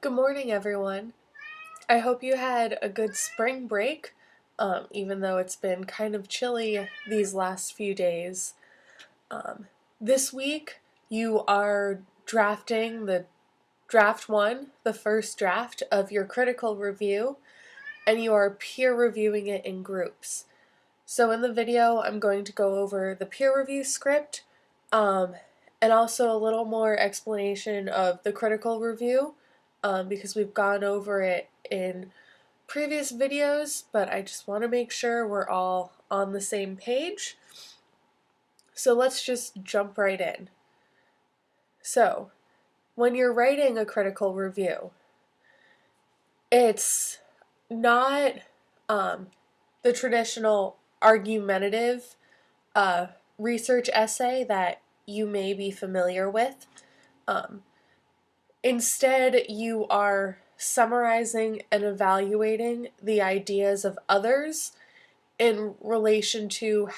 Good morning, everyone. I hope you had a good spring break, even though it's been kind of chilly these last few days. Um, this week, you are drafting the draft one, the first draft of your critical review, and you are peer reviewing it in groups. So in the video, I'm going to go over the peer review script, um, and also a little more explanation of the critical review, because we've gone over it in previous videos, but I just want to make sure we're all on the same page. So let's just jump right in. So, when you're writing a critical review, it's not the traditional argumentative uh, research essay that you may be familiar with. Um, Instead, you are summarizing and evaluating the ideas of others in relation to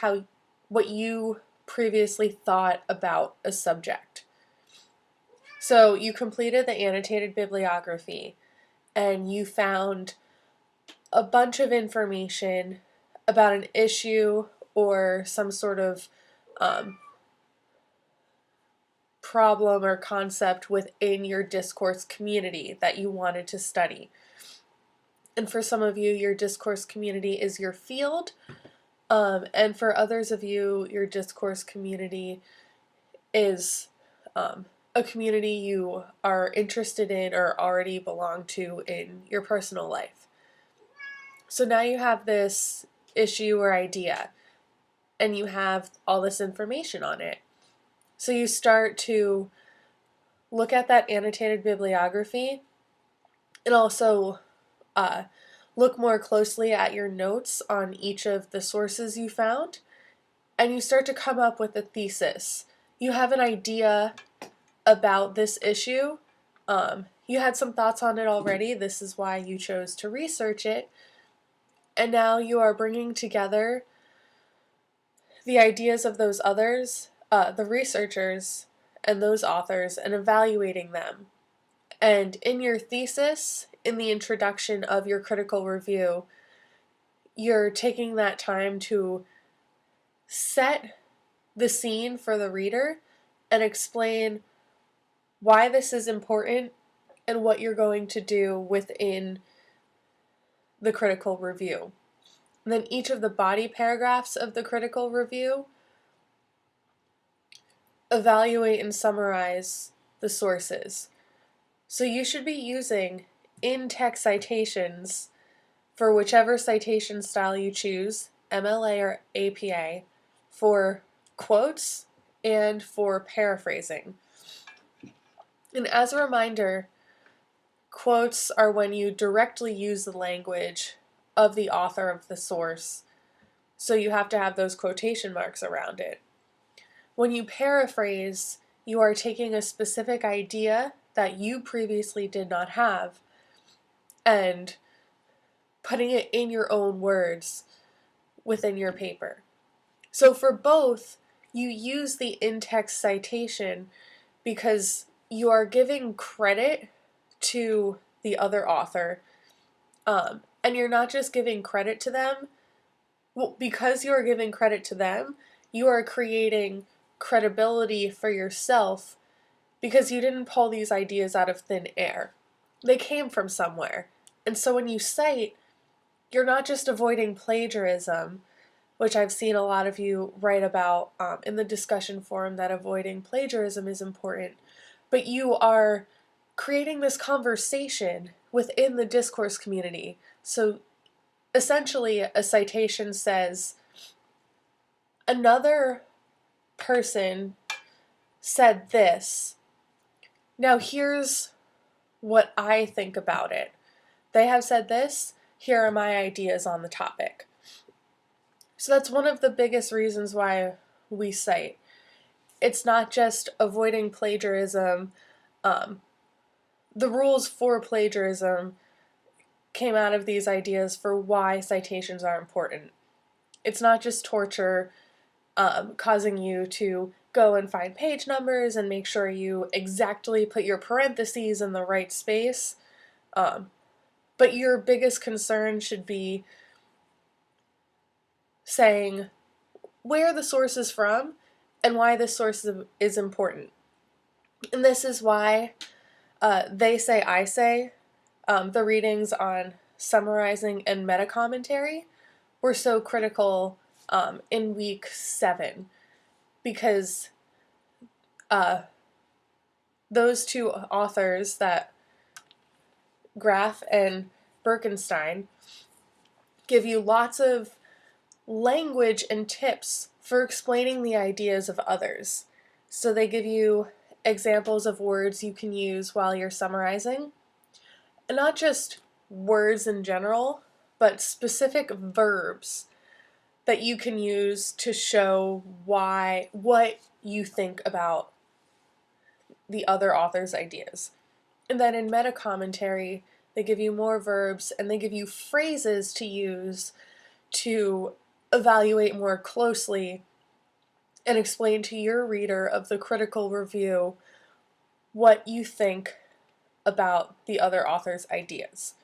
what you previously thought about a subject. So you completed the annotated bibliography and you found a bunch of information about an issue or some sort of um, problem or concept within your discourse community that you wanted to study. And for some of you, your discourse community is your field, and for others of you, your discourse community is a community you are interested in or already belong to in your personal life. So now you have this issue or idea, and you have all this information on it. So you start to look at that annotated bibliography and also look more closely at your notes on each of the sources you found, and you start to come up with a thesis. You have an idea about this issue. You had some thoughts on it already. This is why you chose to research it. And now you are bringing together the ideas of those others, the researchers, and those authors, and evaluating them. And in your thesis, in the introduction of your critical review, you're taking that time to set the scene for the reader and explain why this is important and what you're going to do within the critical review. And then each of the body paragraphs of the critical review evaluate and summarize the sources. So you should be using in-text citations for whichever citation style you choose, MLA or APA, for quotes and for paraphrasing. And as a reminder, quotes are when you directly use the language of the author of the source, so you have to have those quotation marks around it. When you paraphrase, you are taking a specific idea that you previously did not have and putting it in your own words within your paper. So for both, you use the in-text citation because you are giving credit to the other author, and you're not just giving credit to them. Well, because you are giving credit to them, you are creating credibility for yourself because you didn't pull these ideas out of thin air. They came from somewhere. And so when you cite, you're not just avoiding plagiarism, which I've seen a lot of you write about in the discussion forum, that avoiding plagiarism is important, but you are creating this conversation within the discourse community. So essentially, a citation says, another person said this. Now here's what I think about it. They have said this. Here are my ideas on the topic. So that's one of the biggest reasons why we cite. It's not just avoiding plagiarism. The rules for plagiarism came out of these ideas for why citations are important. It's not just torture, causing you to go and find page numbers and make sure you exactly put your parentheses in the right space. But your biggest concern should be saying where the source is from and why this source is important. And this is why They Say, I Say, the readings on summarizing and meta commentary were so critical in week 7, because those two authors, that Graff and Birkenstein, give you lots of language and tips for explaining the ideas of others. So they give you examples of words you can use while you're summarizing, and not just words in general, but specific verbs that you can use to show what you think about the other author's ideas. And then in meta commentary, they give you more verbs and they give you phrases to use to evaluate more closely and explain to your reader of the critical review what you think about the other author's ideas.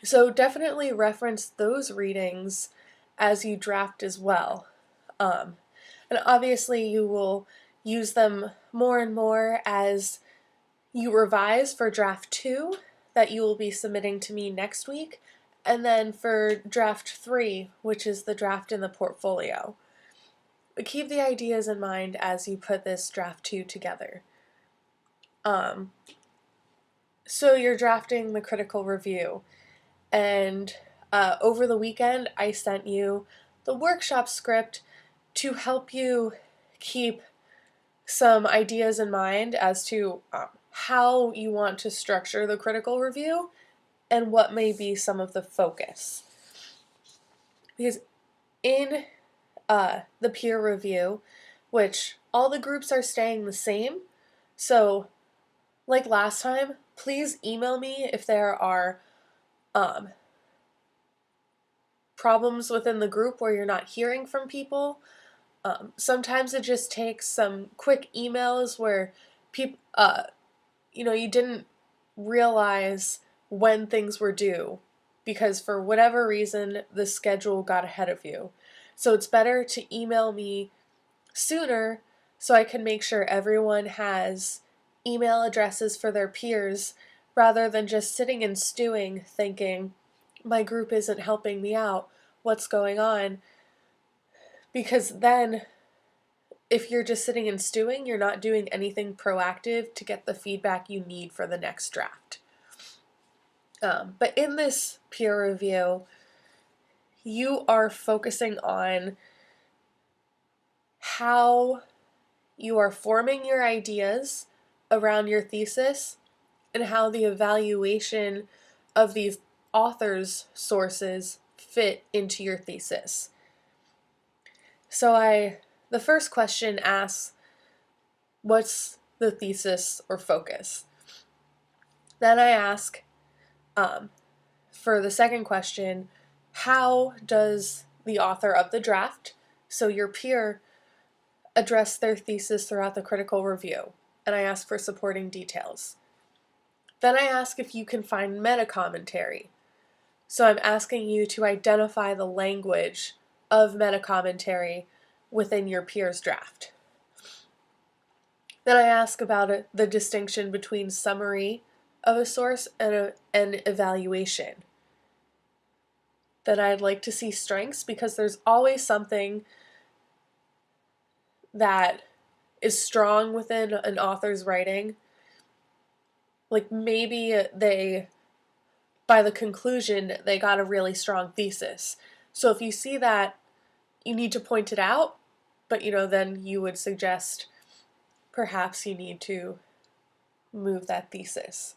So definitely reference those readings as you draft as well. And obviously you will use them more and more as you revise for draft 2 that you will be submitting to me next week, and then for draft 3, which is the draft in the portfolio. But keep the ideas in mind as you put this draft 2 together. So you're drafting the critical review, and over the weekend I sent you the workshop script to help you keep some ideas in mind as to how you want to structure the critical review and what may be some of the focus. Because in the peer review, which all the groups are staying the same, so like last time, please email me if there are problems within the group where you're not hearing from people. Sometimes it just takes some quick emails where people, you didn't realize when things were due because for whatever reason the schedule got ahead of you. So it's better to email me sooner so I can make sure everyone has email addresses for their peers, rather than just sitting and stewing thinking, my group isn't helping me out, what's going on? Because then if you're just sitting and stewing, you're not doing anything proactive to get the feedback you need for the next draft. But in this peer review, you are focusing on how you are forming your ideas around your thesis and how the evaluation of these authors' sources fit into your thesis. So the first question asks, what's the thesis or focus? Then I ask, for the second question, how does the author of the draft, so your peer, address their thesis throughout the critical review? And I ask for supporting details. Then I ask if you can find meta commentary. So I'm asking you to identify the language of meta commentary within your peer's draft. Then I ask about the distinction between summary of a source and evaluation. Then I'd like to see strengths, because there's always something that is strong within an author's writing. Like maybe by the conclusion, they got a really strong thesis. So if you see that, you need to point it out, but then you would suggest perhaps you need to move that thesis.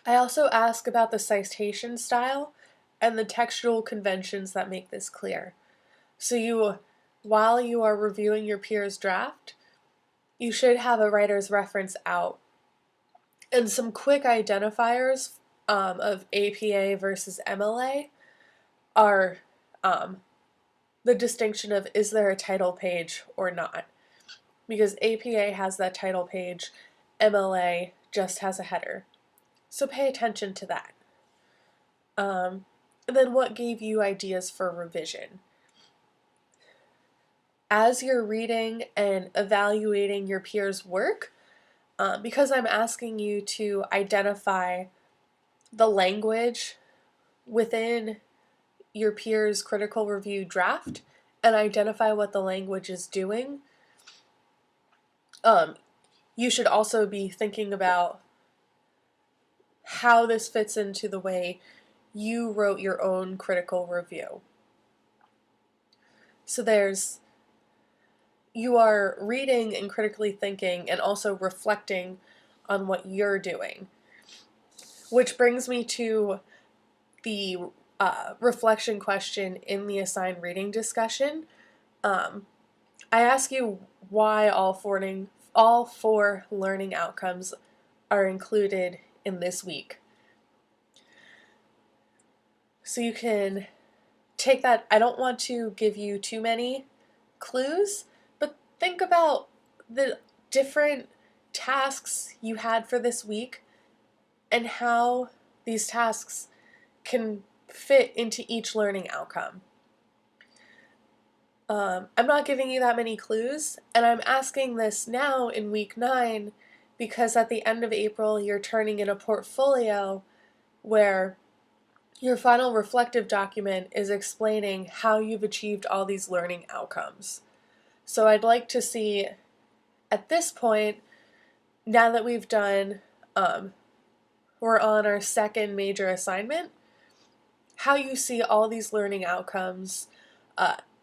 I also ask about the citation style and the textual conventions that make this clear. So while you are reviewing your peer's draft, you should have a writer's reference out. And some quick identifiers of APA versus MLA are the distinction of, is there a title page or not? Because APA has that title page, MLA just has a header. So pay attention to that. And then what gave you ideas for revision? As you're reading and evaluating your peers' work, because I'm asking you to identify the language within your peers' critical review draft and identify what the language is doing, you should also be thinking about how this fits into the way you wrote your own critical review. So you are reading and critically thinking and also reflecting on what you're doing. Which brings me to the reflection question in the assigned reading discussion. I ask you why all four learning outcomes are included in this week. So you can take that. I don't want to give you too many clues, but think about the different tasks you had for this week and how these tasks can fit into each learning outcome. I'm not giving you that many clues, and I'm asking this now in week 9 because at the end of April you're turning in a portfolio where your final reflective document is explaining how you've achieved all these learning outcomes. So I'd like to see, at this point, now that we've done, we're on our second major assignment, how you see all these learning outcomes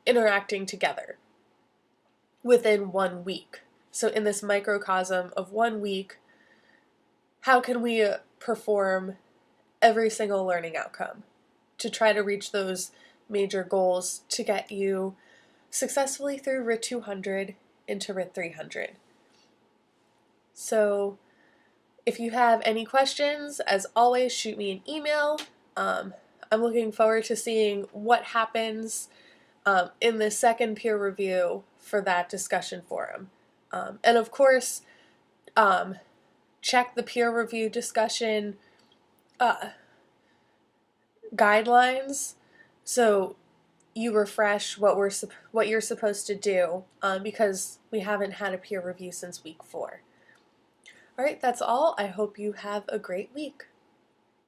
interacting together within 1 week. So in this microcosm of 1 week, how can we perform every single learning outcome to try to reach those major goals to get you successfully through RIT 200 into RIT 300. So if you have any questions, as always, shoot me an email. I'm looking forward to seeing what happens in the second peer review for that discussion forum. And of course, check the peer review discussion guidelines so you refresh what you're supposed to do because we haven't had a peer review since week 4. All right, that's all. I hope you have a great week.